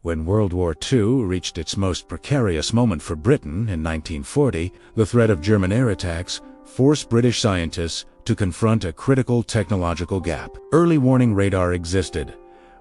When World War II reached its most precarious moment for Britain in 1940, the threat of German air attacks forced British scientists to confront a critical technological gap. Early warning radar existed,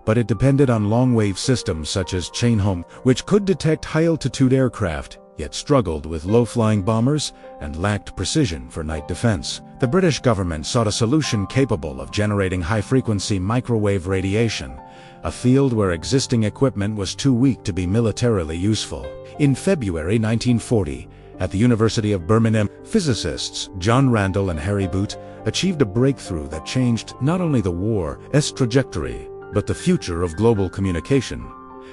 but it depended on long-wave systems such as chain-home, which could detect high-altitude aircraft, yet struggled with low-flying bombers and lacked precision for night defense. The British government sought a solution capable of generating high-frequency microwave radiation, a field where existing equipment was too weak to be militarily useful. In February 1940, at the University of Birmingham, physicists John Randall and Harry Boot achieved a breakthrough that changed not only the war's trajectory, but the future of global communication.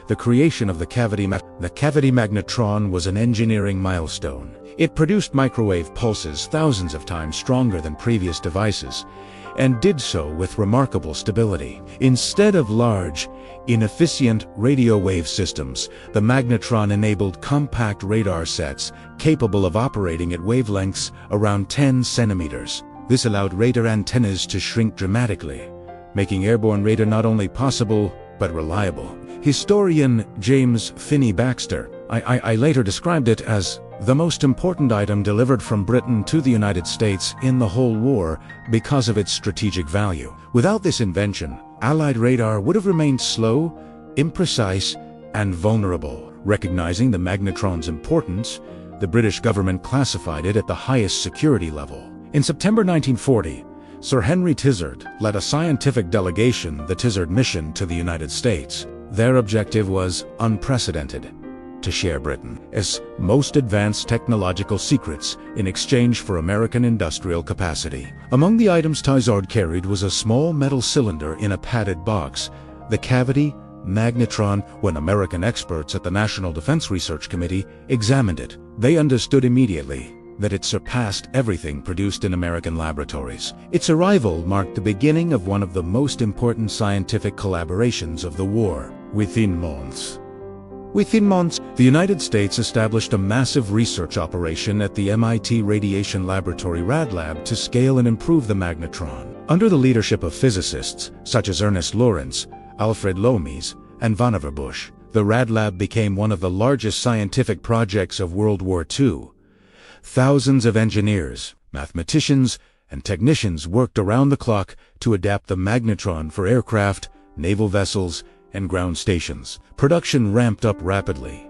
The creation of the cavity magnetron was an engineering milestone. It produced microwave pulses thousands of times stronger than previous devices, and did so with remarkable stability. Instead of large, inefficient radio wave systems, the magnetron enabled compact radar sets capable of operating at wavelengths around 10 centimeters. This allowed radar antennas to shrink dramatically, making airborne radar not only possible, but reliable. Historian James Finney Baxter, I later described it as the most important item delivered from Britain to the United States in the whole war because of its strategic value. Without this invention, Allied radar would have remained slow, imprecise, and vulnerable. Recognizing the magnetron's importance, the British government classified it at the highest security level. In September 1940, Sir Henry Tizard led a scientific delegation, the Tizard Mission, to the United States. Their objective was unprecedented: to share Britain's most advanced technological secrets in exchange for American industrial capacity. Among the items Tizard carried was a small metal cylinder in a padded box, the cavity magnetron. When American experts at the National Defense Research Committee examined it, they understood immediately that it surpassed everything produced in American laboratories. Its arrival marked the beginning of one of the most important scientific collaborations of the war. Within months, the United States established a massive research operation at the MIT Radiation Laboratory Rad Lab to scale and improve the magnetron. Under the leadership of physicists such as Ernest Lawrence, Alfred Lomies, and Vannevar Bush, the Rad Lab became one of the largest scientific projects of World War II. Thousands of engineers, mathematicians, and technicians worked around the clock to adapt the magnetron for aircraft, naval vessels, and ground stations. Production ramped up rapidly.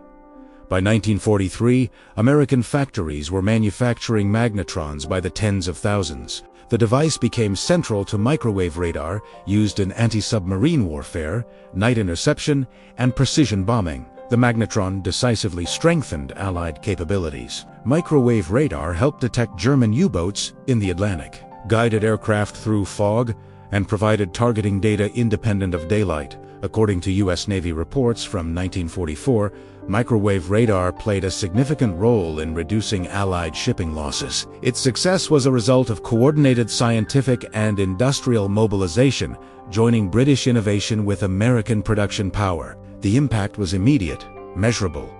By 1943, American factories were manufacturing magnetrons by the tens of thousands. The device became central to microwave radar used in anti-submarine warfare, night interception, and precision bombing. The magnetron decisively strengthened Allied capabilities. Microwave radar helped detect German U-boats in the Atlantic, guided aircraft through fog, and provided targeting data independent of daylight. According to U.S. Navy reports from 1944, microwave radar played a significant role in reducing Allied shipping losses. Its success was a result of coordinated scientific and industrial mobilization, joining British innovation with American production power. The impact was immediate, measurable,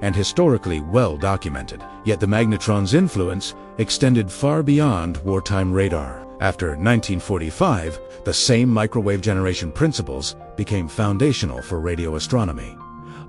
and historically well documented. Yet the magnetron's influence extended far beyond wartime radar. After 1945, the same microwave generation principles became foundational for radio astronomy,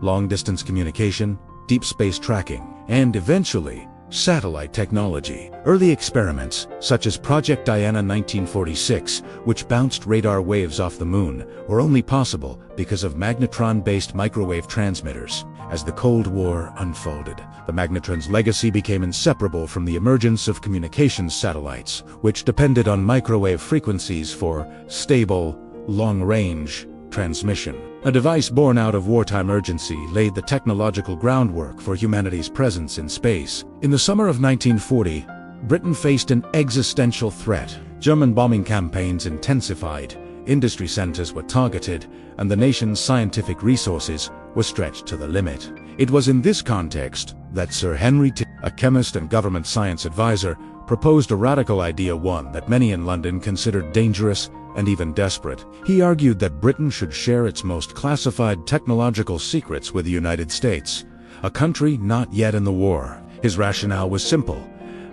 long-distance communication, deep space tracking, and eventually, satellite technology. Early experiments, such as Project Diana 1946, which bounced radar waves off the moon, were only possible because of magnetron-based microwave transmitters. As the Cold War unfolded, the magnetron's legacy became inseparable from the emergence of communications satellites, which depended on microwave frequencies for stable, long-range transmission. A device born out of wartime urgency laid the technological groundwork for humanity's presence in space. In the summer of 1940, Britain faced an existential threat. German bombing campaigns intensified, industry centers were targeted, and the nation's scientific resources were stretched to the limit. It was in this context that Sir Henry Tizard, a chemist and government science advisor, proposed a radical idea, one that many in London considered dangerous and even desperate. He argued that Britain should share its most classified technological secrets with the United States, a country not yet in the war. His rationale was simple.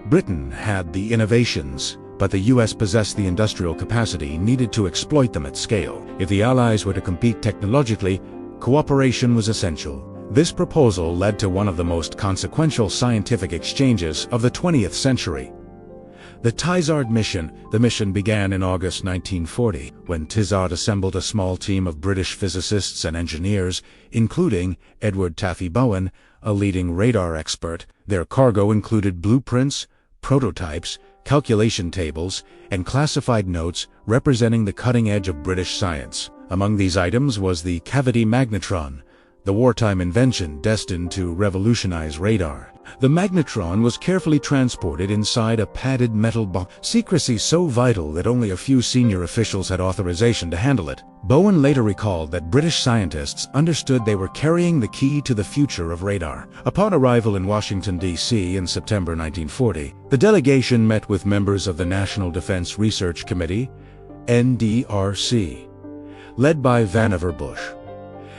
Britain had the innovations, but the US possessed the industrial capacity needed to exploit them at scale. If the Allies were to compete technologically, Cooperation was essential. This proposal led to one of the most consequential scientific exchanges of the 20th century. The Telstar mission. The mission began in August 1940, when Telstar assembled a small team of British physicists and engineers, including Edward Taffy Bowen, a leading radar expert. Their cargo included blueprints, prototypes, calculation tables, and classified notes representing the cutting edge of British science. Among these items was the cavity magnetron, the wartime invention destined to revolutionize radar. The magnetron was carefully transported inside a padded metal box, secrecy so vital that only a few senior officials had authorization to handle it. Bowen later recalled that British scientists understood they were carrying the key to the future of radar. Upon arrival in Washington, D.C. in September 1940, the delegation met with members of the National Defense Research Committee, NDRC, led by Vannevar Bush.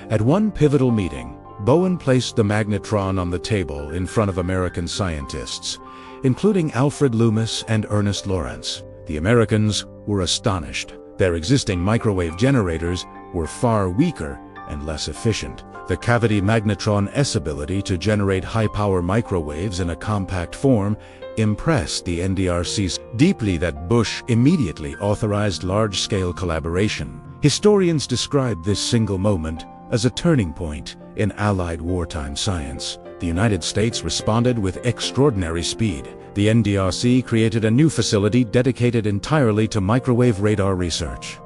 At one pivotal meeting, Bowen placed the magnetron on the table in front of American scientists, including Alfred Loomis and Ernest Lawrence. The Americans were astonished. Their existing microwave generators were far weaker and less efficient. The cavity magnetron's ability to generate high-power microwaves in a compact form impressed the NDRC deeply that Bush immediately authorized large-scale collaboration. Historians describe this single moment as a turning point in Allied wartime science. The United States responded with extraordinary speed. The NDRC created a new facility dedicated entirely to microwave radar research.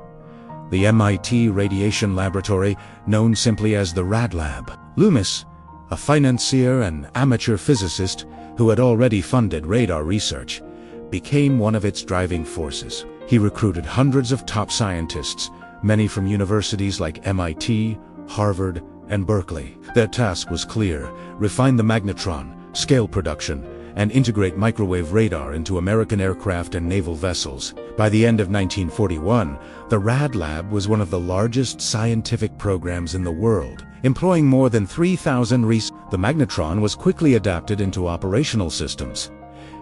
The MIT Radiation Laboratory, known simply as the Rad Lab. Loomis, a financier and amateur physicist who had already funded radar research, became one of its driving forces. He recruited hundreds of top scientists, many from universities like MIT, Harvard, and Berkeley. Their task was clear: refine the magnetron, scale production, and integrate microwave radar into American aircraft and naval vessels. By the end of 1941, the Rad Lab was one of the largest scientific programs in the world, employing more than 3,000 researchers. The magnetron was quickly adapted into operational systems.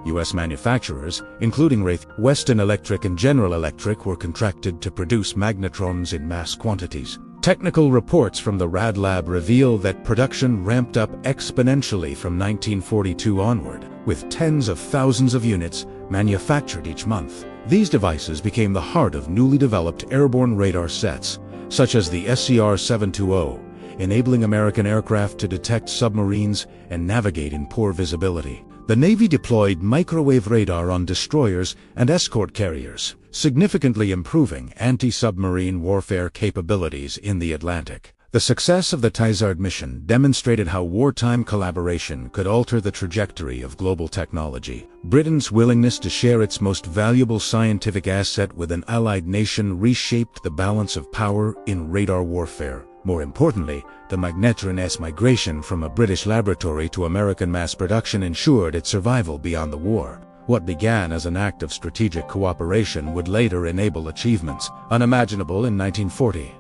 U.S. manufacturers, including Western Electric and General Electric, were contracted to produce magnetrons in mass quantities. Technical reports from the Rad Lab reveal that production ramped up exponentially from 1942 onward, with tens of thousands of units manufactured each month. These devices became the heart of newly developed airborne radar sets, such as the SCR-720, enabling American aircraft to detect submarines and navigate in poor visibility. The Navy deployed microwave radar on destroyers and escort carriers, significantly improving anti-submarine warfare capabilities in the Atlantic. The success of the Telstar mission demonstrated how wartime collaboration could alter the trajectory of global technology. Britain's willingness to share its most valuable scientific asset with an allied nation reshaped the balance of power in radar warfare. More importantly, the magnetron's migration from a British laboratory to American mass production ensured its survival beyond the war. What began as an act of strategic cooperation would later enable achievements unimaginable in 1940.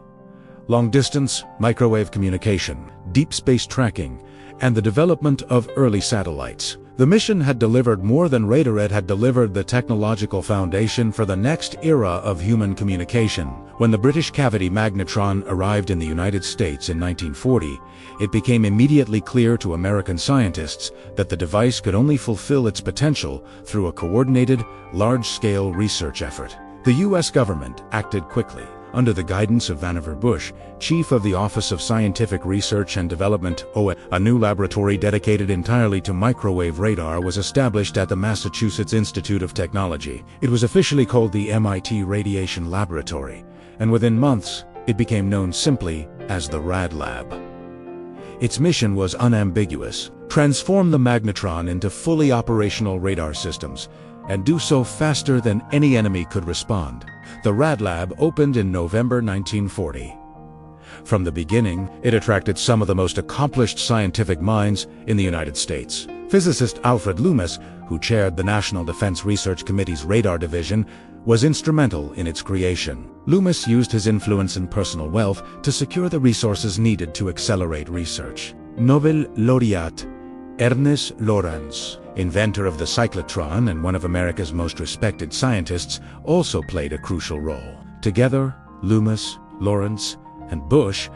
Long-distance microwave communication, deep space tracking, and the development of early satellites. The mission had delivered more than radar. It had delivered the technological foundation for the next era of human communication. When the British cavity magnetron arrived in the United States in 1940, it became immediately clear to American scientists that the device could only fulfill its potential through a coordinated, large-scale research effort. The U.S. government acted quickly. Under the guidance of Vannevar Bush, chief of the Office of Scientific Research and Development, a new laboratory dedicated entirely to microwave radar was established at the Massachusetts Institute of Technology. It was officially called the MIT Radiation Laboratory, and within months, it became known simply as the Rad Lab. Its mission was unambiguous: transform the magnetron into fully operational radar systems, and do so faster than any enemy could respond. The Rad Lab opened in November 1940. From the beginning, it attracted some of the most accomplished scientific minds in the United States. Physicist Alfred Loomis, who chaired the National Defense Research Committee's Radar Division, was instrumental in its creation. Loomis used his influence and personal wealth to secure the resources needed to accelerate research. Nobel laureate Ernest Lawrence, inventor of the cyclotron and one of America's most respected scientists, also played a crucial role. Together, Loomis, Lawrence, and Bush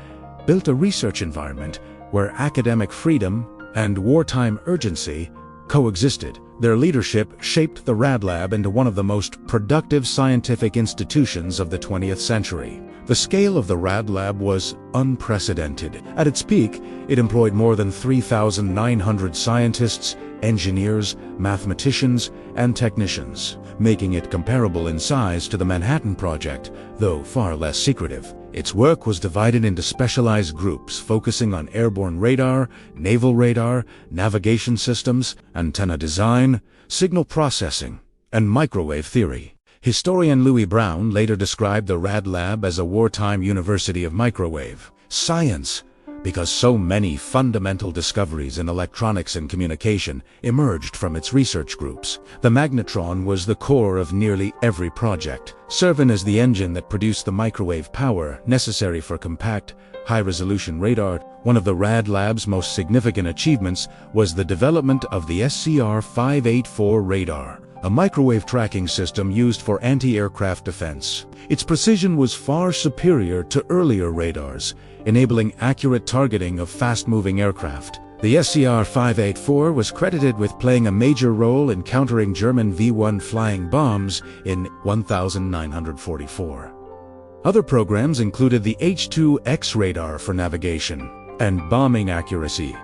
built a research environment where academic freedom and wartime urgency coexisted. Their leadership shaped the Rad Lab into one of the most productive scientific institutions of the 20th century. The scale of the Rad Lab was unprecedented. At its peak, it employed more than 3,900 scientists, engineers, mathematicians, and technicians, making it comparable in size to the Manhattan Project, though far less secretive. Its work was divided into specialized groups focusing on airborne radar, naval radar, navigation systems, antenna design, signal processing, and microwave theory. Historian Louis Brown later described the Rad Lab as a wartime university of microwave science, because so many fundamental discoveries in electronics and communication emerged from its research groups. The magnetron was the core of nearly every project, serving as the engine that produced the microwave power necessary for compact, high-resolution radar. One of the Rad Lab's most significant achievements was the development of the SCR-584 radar, a microwave tracking system used for anti-aircraft defense. Its precision was far superior to earlier radars, enabling accurate targeting of fast-moving aircraft. The SCR-584 was credited with playing a major role in countering German V-1 flying bombs in 1944. Other programs included the H-2X radar for navigation and bombing accuracy,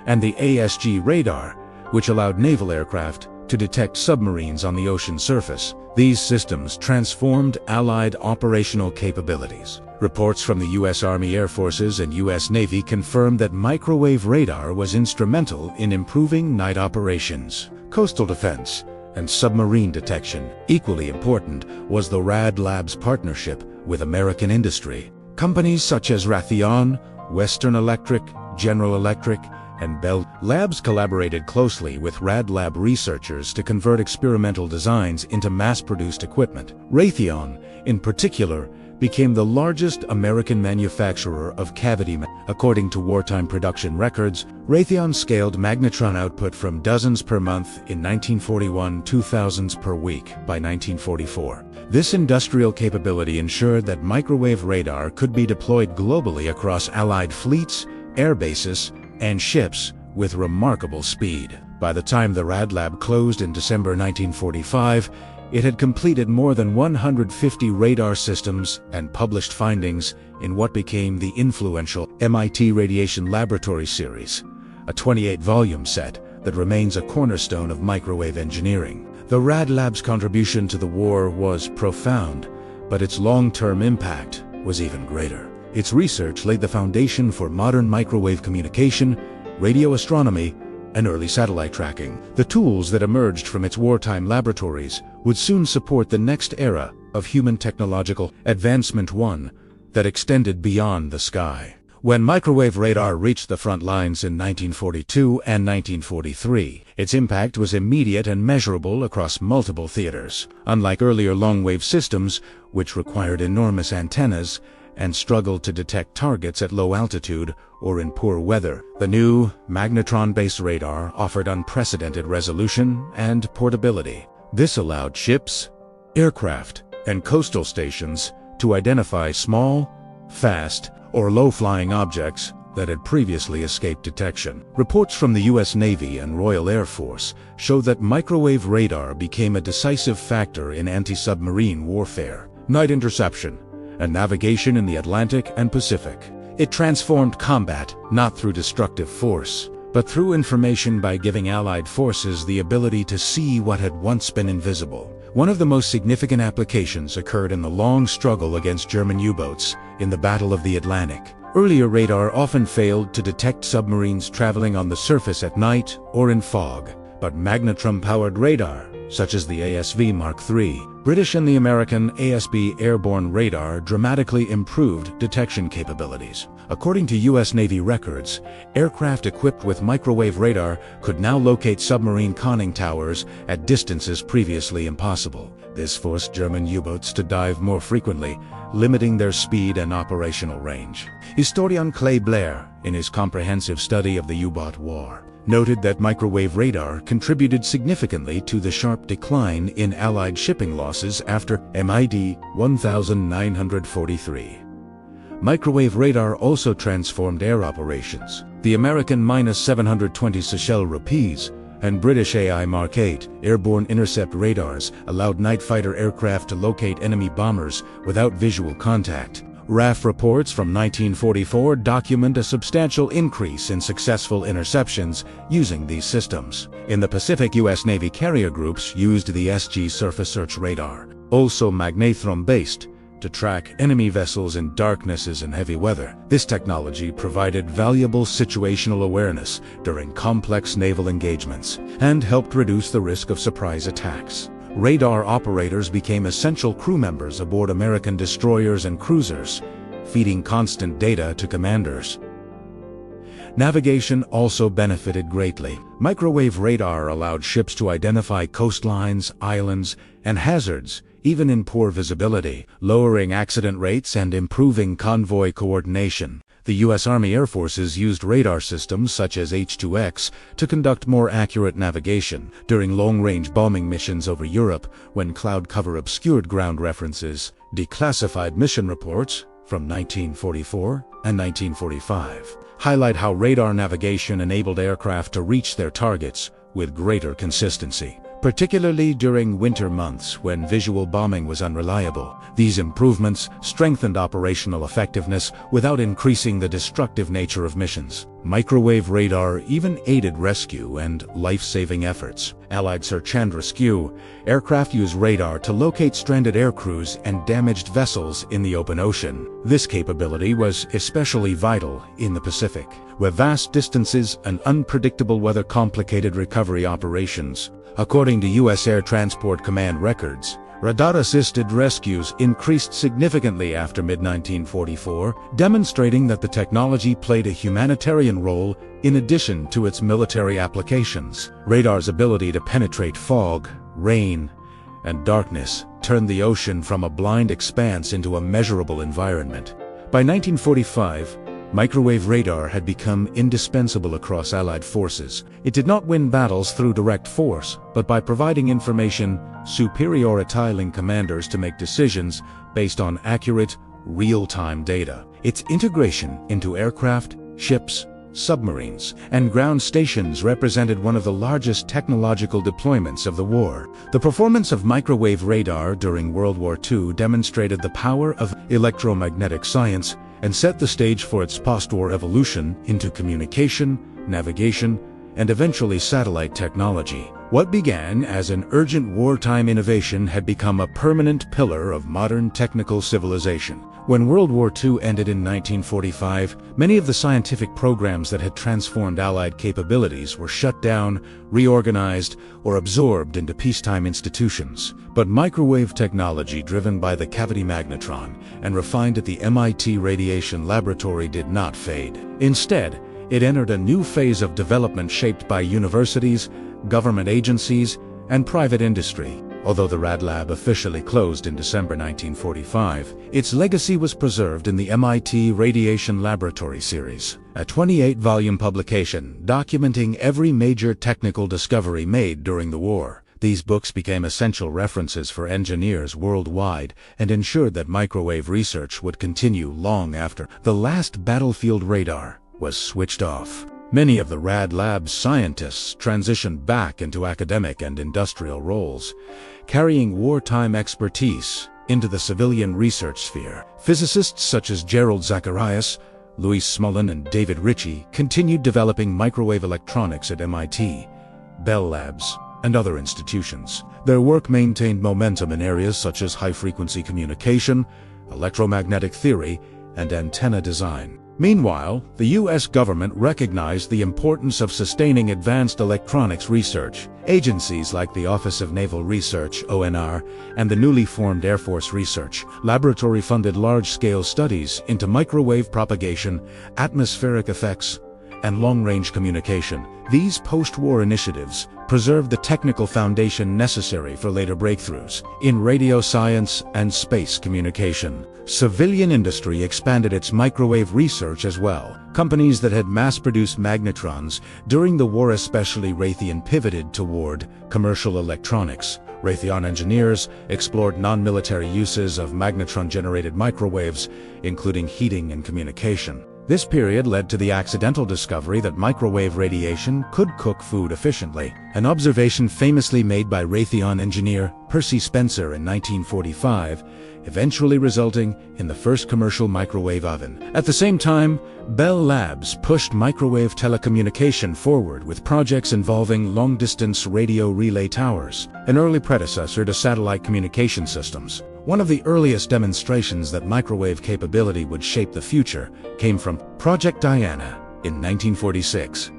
and the ASG radar, which allowed naval aircraft to detect submarines on the ocean surface. These systems transformed Allied operational capabilities. Reports from the U.S. Army Air Forces and U.S. Navy confirmed that microwave radar was instrumental in improving night operations, coastal defense, and submarine detection. Equally important was the Rad Lab's partnership with American industry. Companies such as Raytheon, Western Electric, General Electric, and Bell Labs collaborated closely with Rad Lab researchers to convert experimental designs into mass-produced equipment. Raytheon, in particular, became the largest American manufacturer of cavity. According to wartime production records, Raytheon scaled magnetron output from dozens per month in 1941 to thousands per week by 1944. This industrial capability ensured that microwave radar could be deployed globally across Allied fleets, air bases, and ships with remarkable speed. By the time the Rad Lab closed in December 1945, it had completed more than 150 radar systems and published findings in what became the influential MIT Radiation Laboratory series, a 28-volume set that remains a cornerstone of microwave engineering. The Rad Lab's contribution to the war was profound, but its long-term impact was even greater. Its research laid the foundation for modern microwave communication, radio astronomy, and early satellite tracking. The tools that emerged from its wartime laboratories would soon support the next era of human technological advancement, one that extended beyond the sky. When microwave radar reached the front lines in 1942 and 1943, its impact was immediate and measurable across multiple theaters. Unlike earlier long-wave systems, which required enormous antennas and struggled to detect targets at low altitude or in poor weather, the new magnetron-based radar offered unprecedented resolution and portability. This allowed ships, aircraft, and coastal stations to identify small, fast, or low-flying objects that had previously escaped detection. Reports from the U.S. Navy and Royal Air Force show that microwave radar became a decisive factor in anti-submarine warfare, night interception, and navigation in the Atlantic and Pacific. It transformed combat not through destructive force, but through information by giving Allied forces the ability to see what had once been invisible. One of the most significant applications occurred in the long struggle against German U-boats in the Battle of the Atlantic. Earlier radar often failed to detect submarines traveling on the surface at night or in fog, but magnetron-powered radar, such as the ASV Mark III, British and the American ASB airborne radar dramatically improved detection capabilities. According to U.S. Navy records, aircraft equipped with microwave radar could now locate submarine conning towers at distances previously impossible. This forced German U-boats to dive more frequently, limiting their speed and operational range. Historian Clay Blair, in his comprehensive study of the U-boat war, noted that microwave radar contributed significantly to the sharp decline in Allied shipping losses after MID 1943. microwave radar also transformed air operations. The American -720 Seychelles Rupees and British AI Mark 8 airborne intercept radars allowed night fighter aircraft to locate enemy bombers without visual contact. RAF reports from 1944 document a substantial increase in successful interceptions using these systems. In the Pacific, U.S. Navy carrier groups used the SG surface search radar, also magnetron-based, to track enemy vessels in darknesses and heavy weather. This technology provided valuable situational awareness during complex naval engagements and helped reduce the risk of surprise attacks. Radar operators became essential crew members aboard American destroyers and cruisers, feeding constant data to commanders. Navigation also benefited greatly. Microwave radar allowed ships to identify coastlines, islands, and hazards, even in poor visibility, lowering accident rates and improving convoy coordination. The U.S. Army Air Forces used radar systems such as H-2X to conduct more accurate navigation during long-range bombing missions over Europe when cloud cover obscured ground references. Declassified mission reports from 1944 and 1945 highlight how radar navigation enabled aircraft to reach their targets with greater consistency, particularly during winter months when visual bombing was unreliable. These improvements strengthened operational effectiveness without increasing the destructive nature of missions. Microwave radar even aided rescue and life-saving efforts. Allied search and rescue aircraft use radar to locate stranded air crews and damaged vessels in the open ocean. This capability was especially vital in the Pacific, where vast distances and unpredictable weather complicated recovery operations. According to U.S. Air Transport Command records, radar-assisted rescues increased significantly after mid-1944, demonstrating that the technology played a humanitarian role in addition to its military applications. Radar's ability to penetrate fog, rain, and darkness turned the ocean from a blind expanse into a measurable environment. By 1945, microwave radar had become indispensable across Allied forces. It did not win battles through direct force, but by providing information superioritiling commanders to make decisions based on accurate, real-time data. Its integration into aircraft, ships, submarines, and ground stations represented one of the largest technological deployments of the war. The performance of microwave radar during World War II demonstrated the power of electromagnetic science and set the stage for its post-war evolution into communication, navigation, and eventually satellite technology. What began as an urgent wartime innovation had become a permanent pillar of modern technical civilization. When World War II ended in 1945, many of the scientific programs that had transformed Allied capabilities were shut down, reorganized, or absorbed into peacetime institutions. But microwave technology driven by the cavity magnetron and refined at the MIT Radiation Laboratory did not fade. Instead, it entered a new phase of development shaped by universities, government agencies, and private industry. Although the Rad Lab officially closed in December 1945, its legacy was preserved in the MIT Radiation Laboratory series, a 28-volume publication documenting every major technical discovery made during the war. These books became essential references for engineers worldwide and ensured that microwave research would continue long after the last battlefield radar was switched off. Many of the Rad Lab's scientists transitioned back into academic and industrial roles, carrying wartime expertise into the civilian research sphere. Physicists such as Gerald Zacharias, Louis Smullen, and David Ritchie continued developing microwave electronics at MIT, Bell Labs, and other institutions. Their work maintained momentum in areas such as high-frequency communication, electromagnetic theory, and antenna design. Meanwhile, the U.S. government recognized the importance of sustaining advanced electronics research. Agencies like the Office of Naval Research, ONR, and the newly formed Air Force Research Laboratory funded large-scale studies into microwave propagation, atmospheric effects, and long-range communication. These post-war initiatives preserved the technical foundation necessary for later breakthroughs in radio science and space communication. Civilian industry expanded its microwave research as well. Companies that had mass-produced magnetrons during the war, especially Raytheon, pivoted toward commercial electronics. Raytheon engineers explored non-military uses of magnetron-generated microwaves, including heating and communication. This period led to the accidental discovery that microwave radiation could cook food efficiently, an observation famously made by Raytheon engineer Percy Spencer in 1945, eventually resulting in the first commercial microwave oven. At the same time, Bell Labs pushed microwave telecommunication forward with projects involving long-distance radio relay towers, an early predecessor to satellite communication systems. One of the earliest demonstrations that microwave capability would shape the future came from Project Diana in 1946.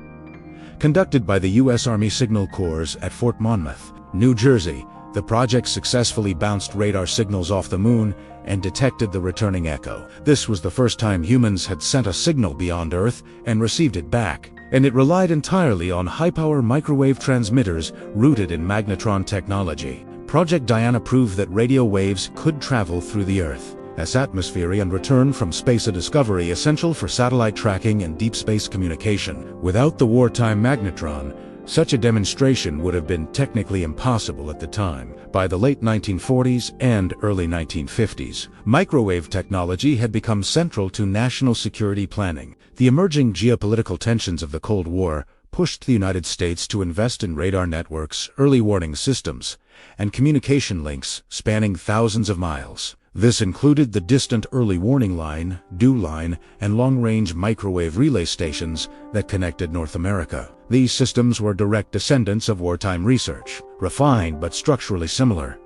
Conducted by the U.S. Army Signal Corps at Fort Monmouth, New Jersey, the project successfully bounced radar signals off the moon and detected the returning echo. This was the first time humans had sent a signal beyond Earth and received it back, and it relied entirely on high-power microwave transmitters rooted in magnetron technology. Project Diana proved that radio waves could travel through the Earth's atmosphere and return from space, a discovery essential for satellite tracking and deep space communication. Without the wartime magnetron, such a demonstration would have been technically impossible at the time. By the late 1940s and early 1950s, microwave technology had become central to national security planning. The emerging geopolitical tensions of the Cold War pushed the United States to invest in radar networks, early warning systems, and communication links spanning thousands of miles. This included the Distant Early Warning Line, DEW Line, and long-range microwave relay stations that connected North America. These systems were direct descendants of wartime research, refined but structurally similar.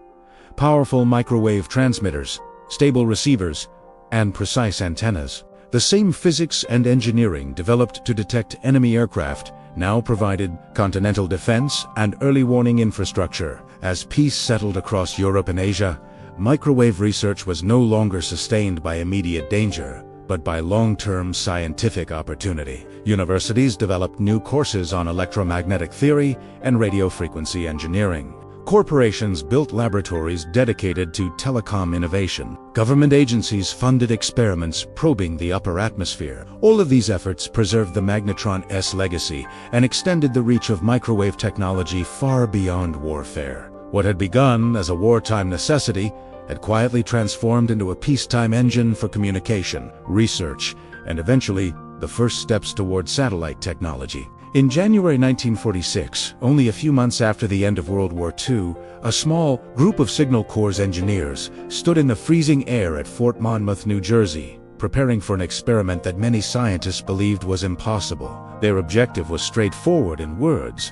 Powerful microwave transmitters, stable receivers, and precise antennas. The same physics and engineering developed to detect enemy aircraft now provided continental defense and early warning infrastructure. As peace settled across Europe and Asia, microwave research was no longer sustained by immediate danger, but by long-term scientific opportunity. Universities developed new courses on electromagnetic theory and radio frequency engineering. Corporations built laboratories dedicated to telecom innovation. Government agencies funded experiments probing the upper atmosphere. All of these efforts preserved the magnetron's legacy and extended the reach of microwave technology far beyond warfare. What had begun as a wartime necessity had quietly transformed into a peacetime engine for communication, research, and eventually the first steps toward satellite technology. In January 1946, only a few months after the end of World War II, a small group of Signal Corps engineers stood in the freezing air at Fort Monmouth, New Jersey, preparing for an experiment that many scientists believed was impossible. Their objective was straightforward in words,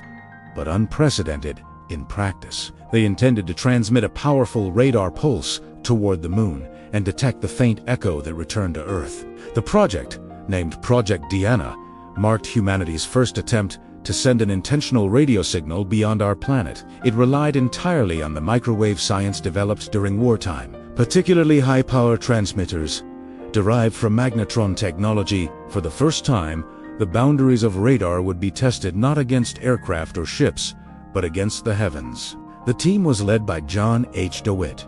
but unprecedented in practice. They intended to transmit a powerful radar pulse toward the moon and detect the faint echo that returned to Earth. The project, named Project Diana, marked humanity's first attempt to send an intentional radio signal beyond our planet. It relied entirely on the microwave science developed during wartime, particularly high-power transmitters derived from magnetron technology. For the first time, the boundaries of radar would be tested not against aircraft or ships, but against the heavens. The team was led by John H. DeWitt,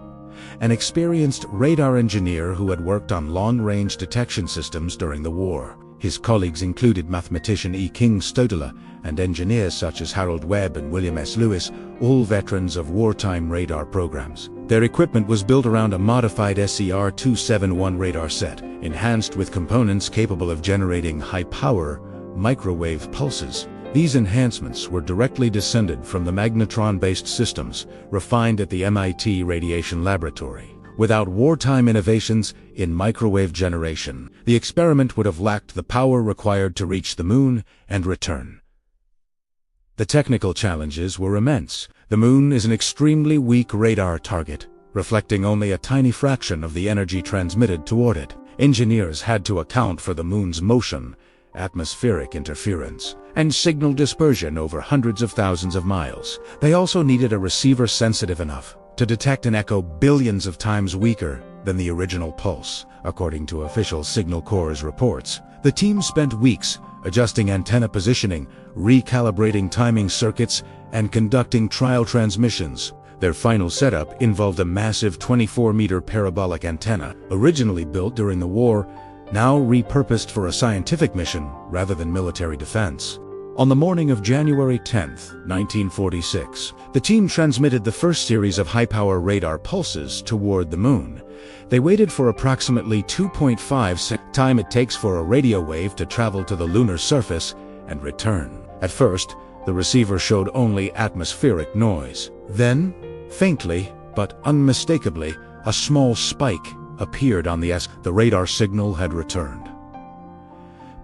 an experienced radar engineer who had worked on long-range detection systems during the war. His colleagues included mathematician E. King Stodler and engineers such as Harold Webb and William S. Lewis, all veterans of wartime radar programs. Their equipment was built around a modified SCR-271 radar set, enhanced with components capable of generating high-power microwave pulses. These enhancements were directly descended from the magnetron-based systems refined at the MIT Radiation Laboratory. Without wartime innovations in microwave generation, the experiment would have lacked the power required to reach the moon and return. The technical challenges were immense. The moon is an extremely weak radar target, reflecting only a tiny fraction of the energy transmitted toward it. Engineers had to account for the moon's motion, atmospheric interference, and signal dispersion over hundreds of thousands of miles. They also needed a receiver sensitive enough to detect an echo billions of times weaker than the original pulse, according to official Signal Corps reports. The team spent weeks adjusting antenna positioning, recalibrating timing circuits, and conducting trial transmissions. Their final setup involved a massive 24-meter parabolic antenna, originally built during the war, now repurposed for a scientific mission rather than military defense. On the morning of January 10, 1946, the team transmitted the first series of high-power radar pulses toward the moon. They waited for approximately 2.5 seconds time it takes for a radio wave to travel to the lunar surface and return. At first, the receiver showed only atmospheric noise. Then, faintly but unmistakably, a small spike appeared on the The radar signal had returned.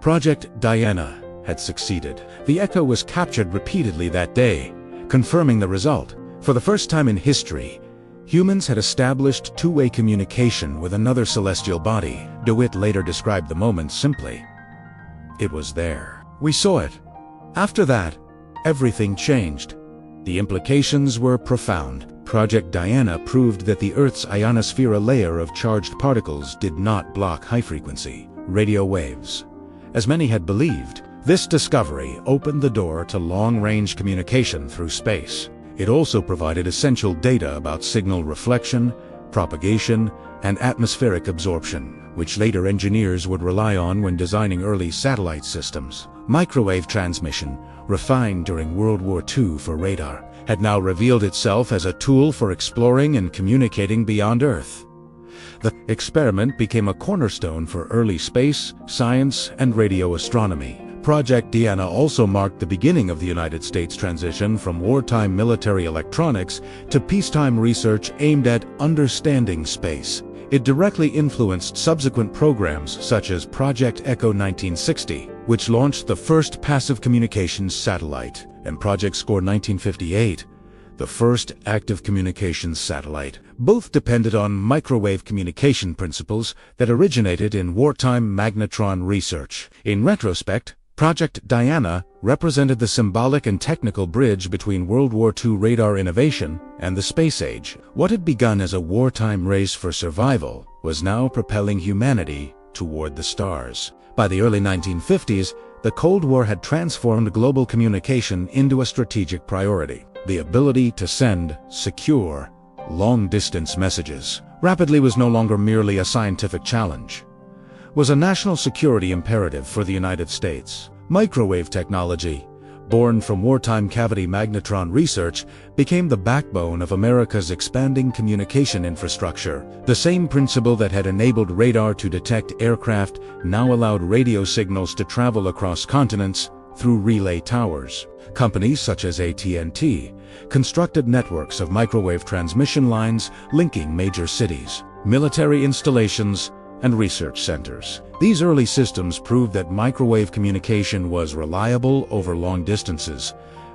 Project Diana had succeeded. The echo was captured repeatedly that day, confirming the result. For the first time in history, humans had established two-way communication with another celestial body. DeWitt later described the moment simply: "It was there. We saw it." After that, everything changed. The implications were profound. Project Diana proved that the Earth's ionosphere layer of charged particles did not block high-frequency radio waves, as many had believed. This discovery opened the door to long-range communication through space. It also provided essential data about signal reflection, propagation, and atmospheric absorption, which later engineers would rely on when designing early satellite systems. Microwave transmission, refined during World War II for radar, had now revealed itself as a tool for exploring and communicating beyond Earth. The experiment became a cornerstone for early space, science, and radio astronomy. Project Diana also marked the beginning of the United States' transition from wartime military electronics to peacetime research aimed at understanding space. It directly influenced subsequent programs such as Project Echo 1960, which launched the first passive communications satellite, and Project Score 1958, the first active communications satellite. Both depended on microwave communication principles that originated in wartime magnetron research. In retrospect, Project Diana represented the symbolic and technical bridge between World War II radar innovation and the space age. What had begun as a wartime race for survival was now propelling humanity toward the stars. By the early 1950s, the Cold War had transformed global communication into a strategic priority. The ability to send secure, long-distance messages rapidly was no longer merely a scientific challenge. Was a national security imperative for the United States. Microwave technology, born from wartime cavity magnetron research, became the backbone of America's expanding communication infrastructure. The same principle that had enabled radar to detect aircraft now allowed radio signals to travel across continents through relay towers. Companies such as AT&T constructed networks of microwave transmission lines linking major cities, military installations, and research centers. These early systems proved that microwave communication was reliable over long distances,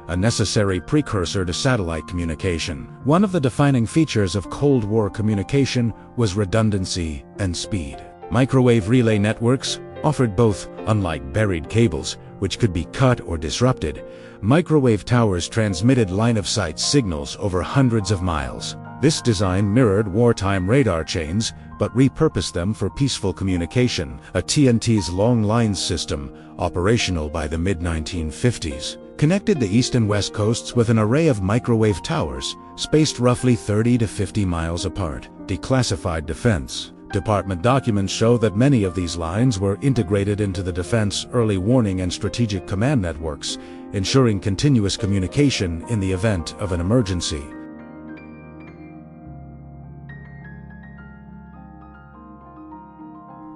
a necessary precursor to satellite communication. One of the defining features of Cold War communication was redundancy and speed. Microwave relay networks offered both. Unlike buried cables, which could be cut or disrupted, microwave towers transmitted line-of-sight signals over hundreds of miles. This design mirrored wartime radar chains, but repurposed them for peaceful communication. AT&T's long lines system, operational by the mid-1950s, connected the east and west coasts with an array of microwave towers, spaced roughly 30 to 50 miles apart. Declassified Defense Department documents show that many of these lines were integrated into the Defense Early Warning and Strategic Command networks, ensuring continuous communication in the event of an emergency.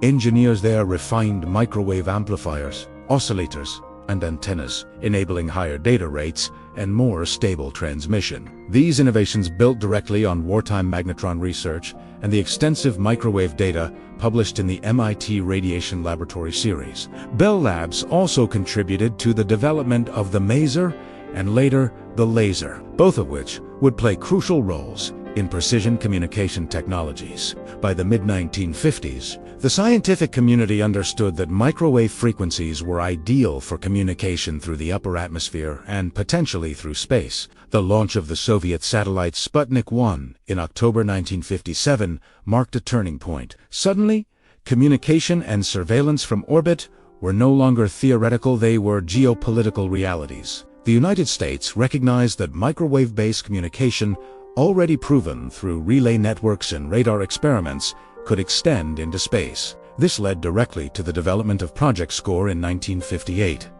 Engineers there refined microwave amplifiers, oscillators, and antennas, enabling higher data rates and more stable transmission. These innovations built directly on wartime magnetron research and the extensive microwave data published in the MIT Radiation Laboratory series. Bell Labs also contributed to the development of the maser and later the laser, both of which would play crucial roles in precision communication technologies. By the mid-1950s, the scientific community understood that microwave frequencies were ideal for communication through the upper atmosphere and potentially through space. The launch of the Soviet satellite Sputnik 1 in October 1957 marked a turning point. Suddenly, communication and surveillance from orbit were no longer theoretical, they were geopolitical realities. The United States recognized that microwave-based communication, already proven through relay networks and radar experiments, could extend into space. This led directly to the development of Project Score in 1958.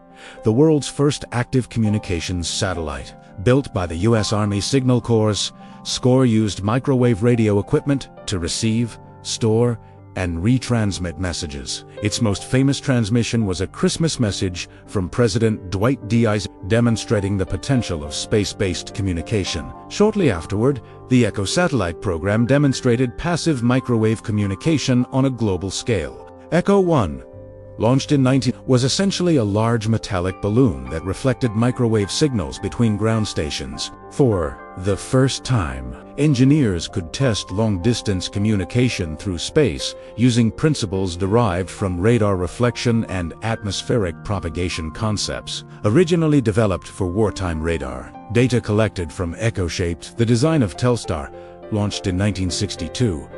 the world's first active communications satellite. Built by the U.S. Army Signal Corps, SCORE used microwave radio equipment to receive, store, and retransmit messages. Its most famous transmission was a Christmas message from President Dwight D. Eisenhower demonstrating the potential of space-based communication. Shortly afterward, the ECHO satellite program demonstrated passive microwave communication on a global scale. ECHO 1, launched in was essentially a large metallic balloon that reflected microwave signals between ground stations. For the first time, engineers could test long-distance communication through space using principles derived from radar reflection and atmospheric propagation concepts. Originally developed for wartime radar, data collected from ECHO shaped the design of Telstar, launched in 1962.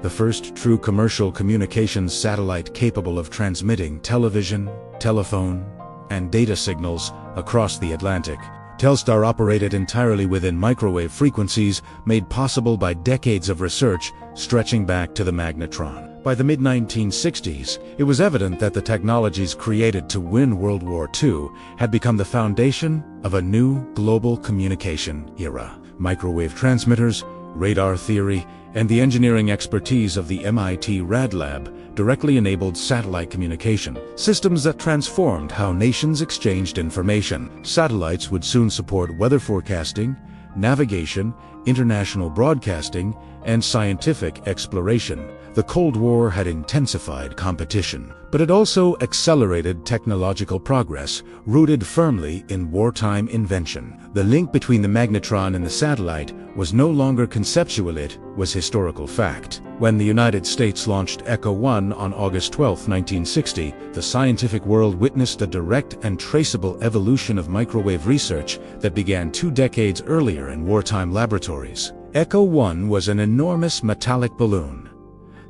The first true commercial communications satellite capable of transmitting television, telephone, and data signals across the Atlantic. Telstar operated entirely within microwave frequencies made possible by decades of research stretching back to the magnetron. By the mid-1960s, it was evident that the technologies created to win World War II had become the foundation of a new global communication era. Microwave transmitters, radar theory, and the engineering expertise of the MIT Rad Lab directly enabled satellite communication, systems that transformed how nations exchanged information. Satellites would soon support weather forecasting, navigation, international broadcasting, and scientific exploration. The Cold War had intensified competition, but it also accelerated technological progress, rooted firmly in wartime invention. The link between the magnetron and the satellite was no longer conceptual, it was historical fact. When the United States launched ECHO 1 on August 12, 1960, the scientific world witnessed a direct and traceable evolution of microwave research that began 2 decades earlier in wartime laboratories. ECHO 1 was an enormous metallic balloon,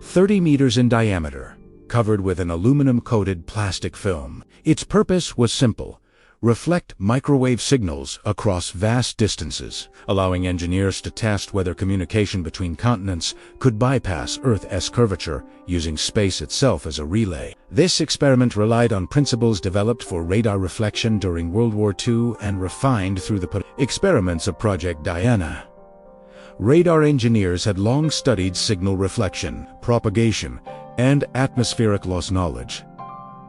30 meters in diameter, covered with an aluminum-coated plastic film. Its purpose was simple: reflect microwave signals across vast distances, allowing engineers to test whether communication between continents could bypass Earth's curvature using space itself as a relay. This experiment relied on principles developed for radar reflection during World War II and refined through the experiments of Project Diana. Radar engineers had long studied signal reflection, propagation, and atmospheric loss knowledge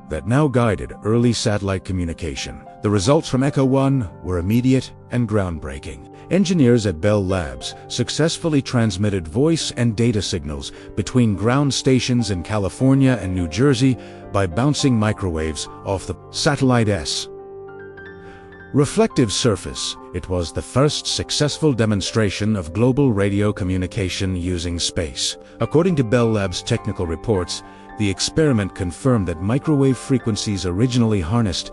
that now guided early satellite communication. The results from ECHO 1 were immediate and groundbreaking. Engineers at Bell Labs successfully transmitted voice and data signals between ground stations in California and New Jersey by bouncing microwaves off the satellite's reflective surface. It was the first successful demonstration of global radio communication using space. According to Bell Labs technical reports, the experiment confirmed that microwave frequencies originally harnessed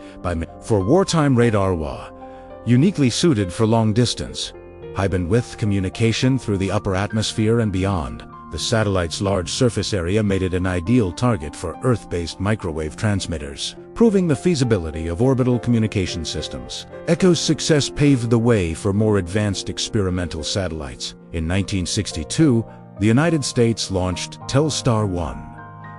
for wartime radar were uniquely suited for long-distance, high-bandwidth communication through the upper atmosphere and beyond. The satellite's large surface area made it an ideal target for Earth-based microwave transmitters, proving the feasibility of orbital communication systems. ECHO's success paved the way for more advanced experimental satellites. In 1962, the United States launched Telstar 1,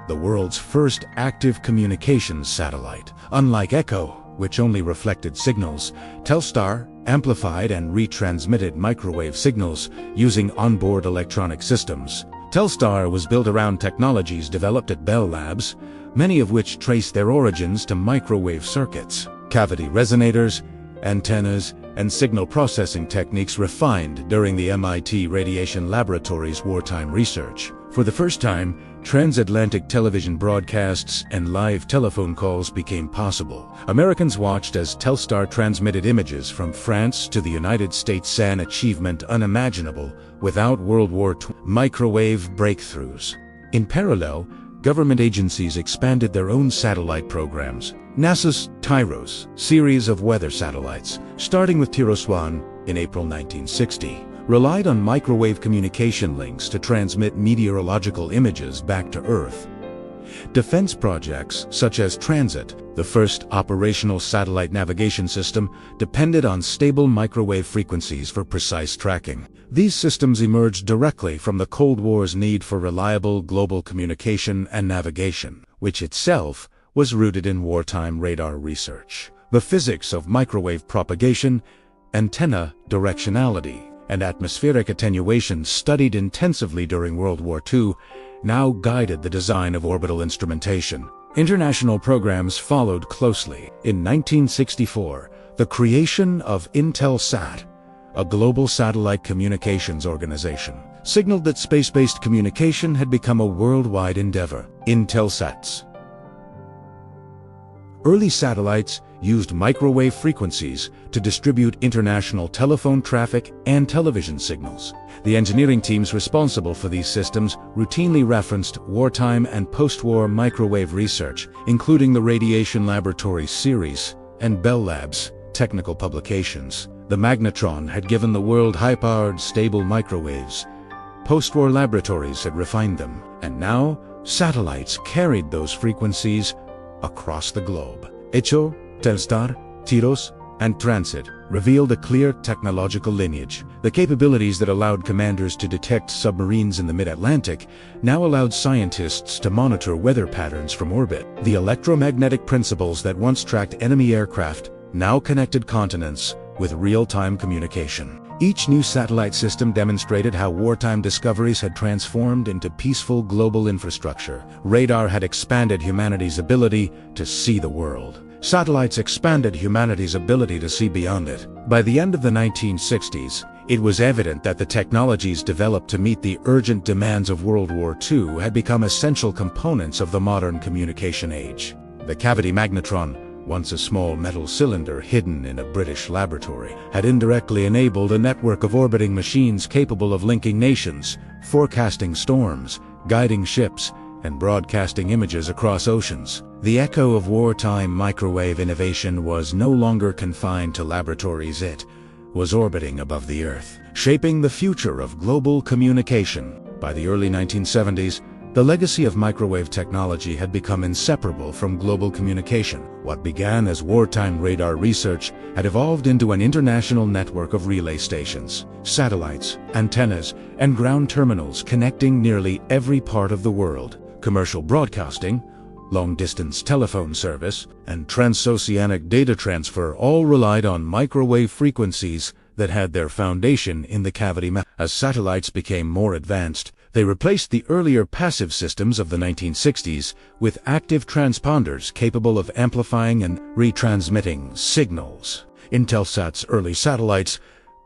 the world's first active communications satellite. Unlike ECHO, which only reflected signals, Telstar amplified and retransmitted microwave signals using onboard electronic systems. Telstar was built around technologies developed at Bell Labs, many of which trace their origins to microwave circuits, cavity resonators, antennas, and signal processing techniques refined during the MIT Radiation Laboratory's wartime research. For the first time, transatlantic television broadcasts and live telephone calls became possible. Americans watched as Telstar transmitted images from France to the United States, an achievement unimaginable without World War II microwave breakthroughs. In parallel, government agencies expanded their own satellite programs. NASA's TIROS series of weather satellites, starting with TIROS-1 in April 1960, relied on microwave communication links to transmit meteorological images back to Earth. Defense projects such as Transit, the first operational satellite navigation system, depended on stable microwave frequencies for precise tracking. These systems emerged directly from the Cold War's need for reliable global communication and navigation, which itself was rooted in wartime radar research. the physics of microwave propagation, antenna directionality, and atmospheric attenuation studied intensively during World War II now guided the design of orbital instrumentation. International programs followed closely. In 1964, the creation of Intelsat, a global satellite communications organization, signaled that space-based communication had become a worldwide endeavor. Intelsat's early satellites used microwave frequencies to distribute international telephone traffic and television signals. The engineering teams responsible for these systems routinely referenced wartime and post-war microwave research, including the Radiation Laboratory series and Bell Lab's technical publications. The magnetron had given the world high-powered, stable microwaves. Post-war laboratories had refined them, and now satellites carried those frequencies across the globe. Echo, Telstar, Tiros, and Transit revealed a clear technological lineage. The capabilities that allowed commanders to detect submarines in the mid-Atlantic now allowed scientists to monitor weather patterns from orbit. The electromagnetic principles that once tracked enemy aircraft now connected continents with real-time communication. Each new satellite system demonstrated how wartime discoveries had transformed into peaceful global infrastructure. Radar had expanded humanity's ability to see the world. Satellites expanded humanity's ability to see beyond it. By the end of the 1960s, it was evident that the technologies developed to meet the urgent demands of World War II had become essential components of the modern communication age. The cavity magnetron, once a small metal cylinder hidden in a British laboratory, had indirectly enabled a network of orbiting machines capable of linking nations, forecasting storms, guiding ships, and broadcasting images across oceans. The echo of wartime microwave innovation was no longer confined to laboratories. It was orbiting above the Earth, shaping the future of global communication. By the early 1970s, the legacy of microwave technology had become inseparable from global communication. What began as wartime radar research had evolved into an international network of relay stations, satellites, antennas, and ground terminals connecting nearly every part of the world. Commercial broadcasting, long-distance telephone service, and transoceanic data transfer all relied on microwave frequencies that had their foundation in the cavity. As satellites became more advanced, they replaced the earlier passive systems of the 1960s with active transponders capable of amplifying and retransmitting signals. Intelsat's early satellites,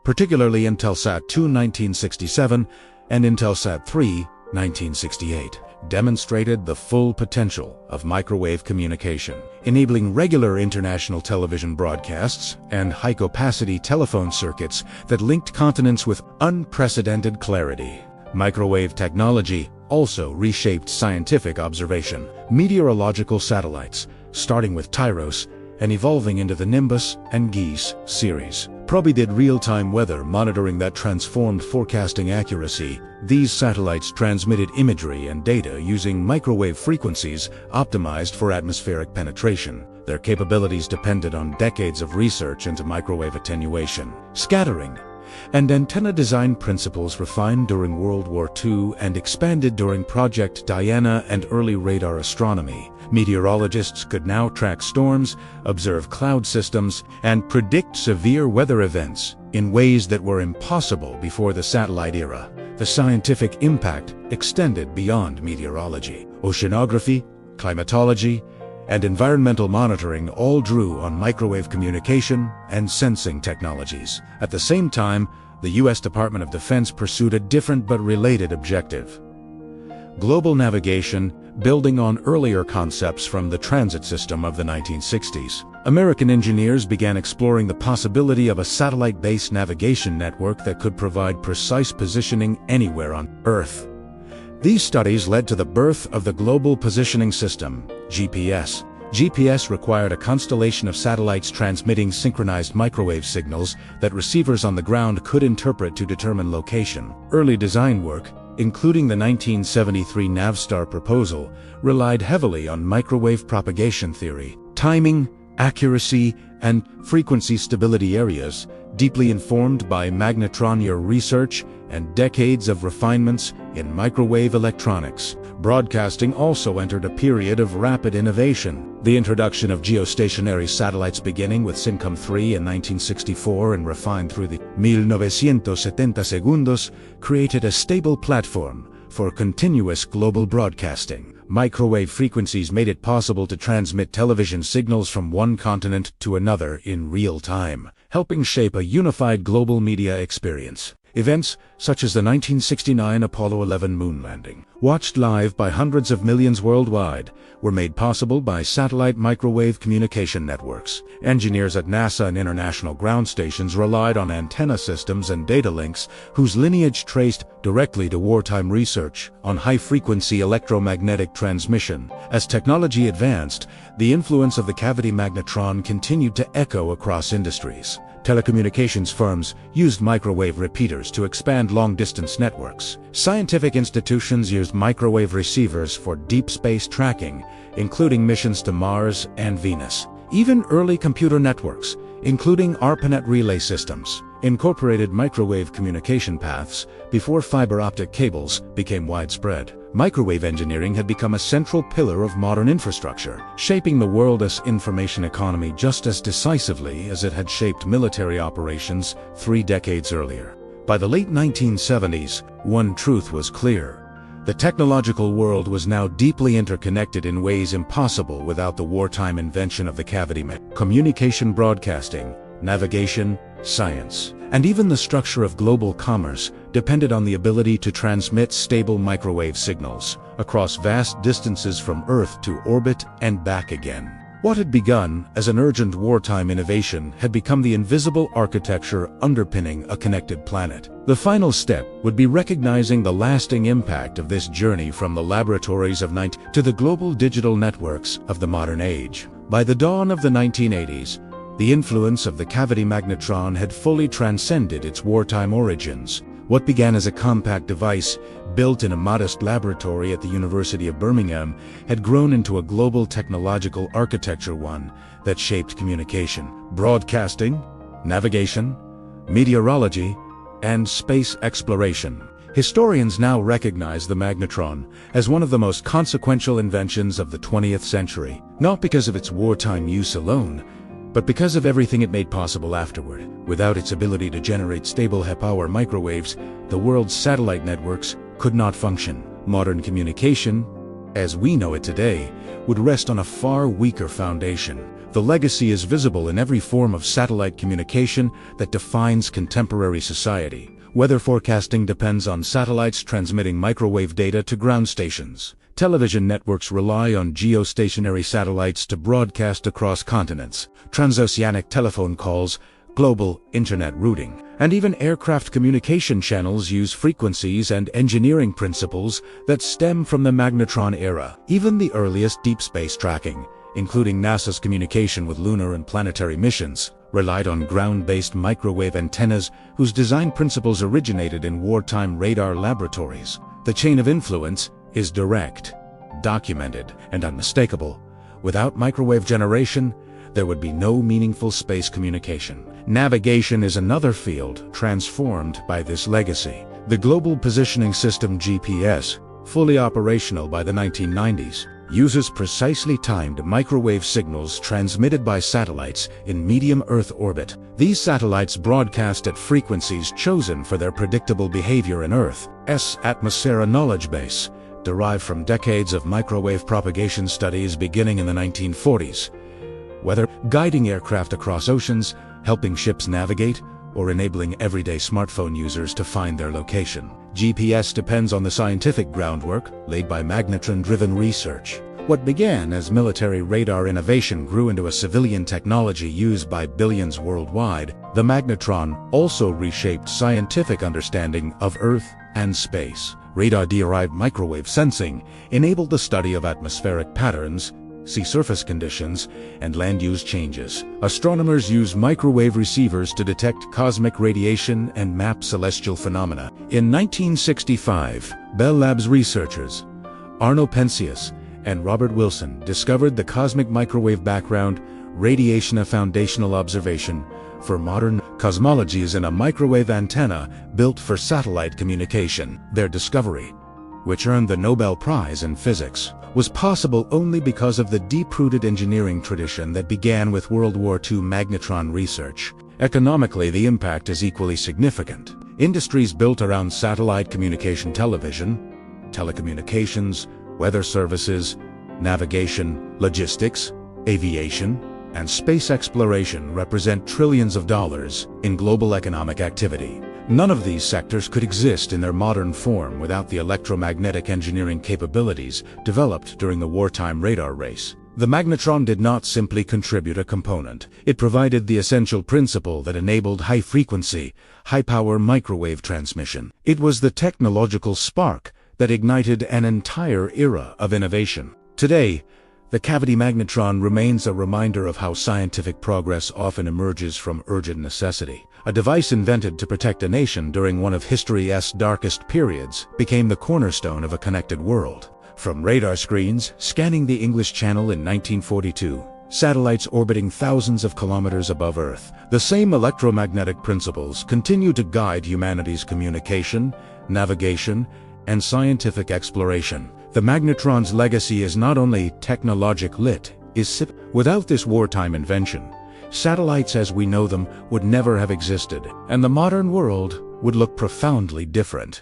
particularly Intelsat 2 1967 and Intelsat 3 1968, demonstrated the full potential of microwave communication, enabling regular international television broadcasts and high-capacity telephone circuits that linked continents with unprecedented clarity. Microwave technology also reshaped scientific observation. Meteorological satellites, starting with Tyros and evolving into the Nimbus and Geese series, probably did real-time weather monitoring that transformed forecasting accuracy. These satellites transmitted imagery and data using microwave frequencies optimized for atmospheric penetration. Their capabilities depended on decades of research into microwave attenuation, scattering, and antenna design principles refined during World War II and expanded during Project Diana and early radar astronomy. Meteorologists could now track storms, observe cloud systems, and predict severe weather events in ways that were impossible before the satellite era. The scientific impact extended beyond meteorology. Oceanography, climatology, and environmental monitoring all drew on microwave communication and sensing technologies. At the same time, the U.S. Department of Defense pursued a different but related objective: global navigation, building on earlier concepts from the transit system of the 1960s. American engineers began exploring the possibility of a satellite-based navigation network that could provide precise positioning anywhere on Earth. These studies led to the birth of the Global Positioning System, GPS. GPS required a constellation of satellites transmitting synchronized microwave signals that receivers on the ground could interpret to determine location. Early design work, including the 1973 Navstar proposal, relied heavily on microwave propagation theory. Timing, accuracy, and frequency stability areas, deeply informed by magnetron research and decades of refinements in microwave electronics. Broadcasting also entered a period of rapid innovation. The introduction of geostationary satellites beginning with SYNCOM-3 in 1964 and refined through the 1970 segundos created a stable platform for continuous global broadcasting. Microwave frequencies made it possible to transmit television signals from one continent to another in real time, helping shape a unified global media experience. Events such as the 1969 Apollo 11 moon landing, watched live by hundreds of millions worldwide, were made possible by satellite microwave communication networks. Engineers at NASA and international ground stations relied on antenna systems and data links whose lineage traced directly to wartime research on high-frequency electromagnetic transmission. As technology advanced, the influence of the cavity magnetron continued to echo across industries. Telecommunications firms used microwave repeaters to expand long-distance networks. Scientific institutions used microwave receivers for deep space tracking, including missions to Mars and Venus. Even early computer networks, including ARPANET relay systems, incorporated microwave communication paths before fiber optic cables became widespread. Microwave engineering had become a central pillar of modern infrastructure, shaping the world's information economy just as decisively as it had shaped military operations 3 decades earlier. By the late 1970s, one truth was clear. The technological world was now deeply interconnected in ways impossible without the wartime invention of the cavity magnetron. Communication, broadcasting, navigation, science, and even the structure of global commerce depended on the ability to transmit stable microwave signals across vast distances from Earth to orbit and back again. What had begun as an urgent wartime innovation had become the invisible architecture underpinning a connected planet. The final step would be recognizing the lasting impact of this journey from the laboratories of to the global digital networks of the modern age. By the dawn of the 1980s, the influence of the cavity magnetron had fully transcended its wartime origins. What began as a compact device built in a modest laboratory at the University of Birmingham had grown into a global technological architecture, one that shaped communication, broadcasting, navigation, meteorology, and space exploration. Historians now recognize the magnetron as one of the most consequential inventions of the 20th century, not because of its wartime use alone, but because of everything it made possible afterward. Without its ability to generate stable high-power microwaves, the world's satellite networks could not function. Modern communication, as we know it today, would rest on a far weaker foundation. The legacy is visible in every form of satellite communication that defines contemporary society. Weather forecasting depends on satellites transmitting microwave data to ground stations. Television networks rely on geostationary satellites to broadcast across continents. Transoceanic telephone calls, global internet routing, and even aircraft communication channels use frequencies and engineering principles that stem from the magnetron era. Even the earliest deep space tracking, including NASA's communication with lunar and planetary missions, relied on ground-based microwave antennas whose design principles originated in wartime radar laboratories. The chain of influence is direct, documented, and unmistakable. Without microwave generation, there would be no meaningful space communication. Navigation is another field transformed by this legacy. The Global Positioning System GPS, fully operational by the 1990s, uses precisely timed microwave signals transmitted by satellites in medium Earth orbit. These satellites broadcast at frequencies chosen for their predictable behavior in Earth's atmosphere, a knowledge base derived from decades of microwave propagation studies beginning in the 1940s. Whether guiding aircraft across oceans, helping ships navigate, or enabling everyday smartphone users to find their location, GPS depends on the scientific groundwork laid by magnetron-driven research. What began as military radar innovation grew into a civilian technology used by billions worldwide. The magnetron also reshaped scientific understanding of Earth and space. Radar-derived microwave sensing enabled the study of atmospheric patterns, sea surface conditions, and land use changes. Astronomers use microwave receivers to detect cosmic radiation and map celestial phenomena. In 1965, Bell Labs researchers Arno Penzias and Robert Wilson discovered the cosmic microwave background radiation, a foundational observation for modern cosmology is in a microwave antenna built for satellite communication. Their discovery which earned the Nobel Prize in Physics, was possible only because of the deep-rooted engineering tradition that began with World War II magnetron research. Economically, the impact is equally significant. Industries built around satellite communication television, telecommunications, weather services, navigation, logistics, aviation, and space exploration represent trillions of dollars in global economic activity. None of these sectors could exist in their modern form without the electromagnetic engineering capabilities developed during the wartime radar race. The magnetron did not simply contribute a component. It provided the essential principle that enabled high-frequency, high-power microwave transmission. It was the technological spark that ignited an entire era of innovation. Today, the cavity magnetron remains a reminder of how scientific progress often emerges from urgent necessity. A device invented to protect a nation during one of history's darkest periods became the cornerstone of a connected world. From radar screens scanning the English Channel in 1942, satellites orbiting thousands of kilometers above Earth, the same electromagnetic principles continue to guide humanity's communication, navigation, and scientific exploration. The magnetron's legacy is not only technological, without this wartime invention, satellites as we know them would never have existed, and the modern world would look profoundly different.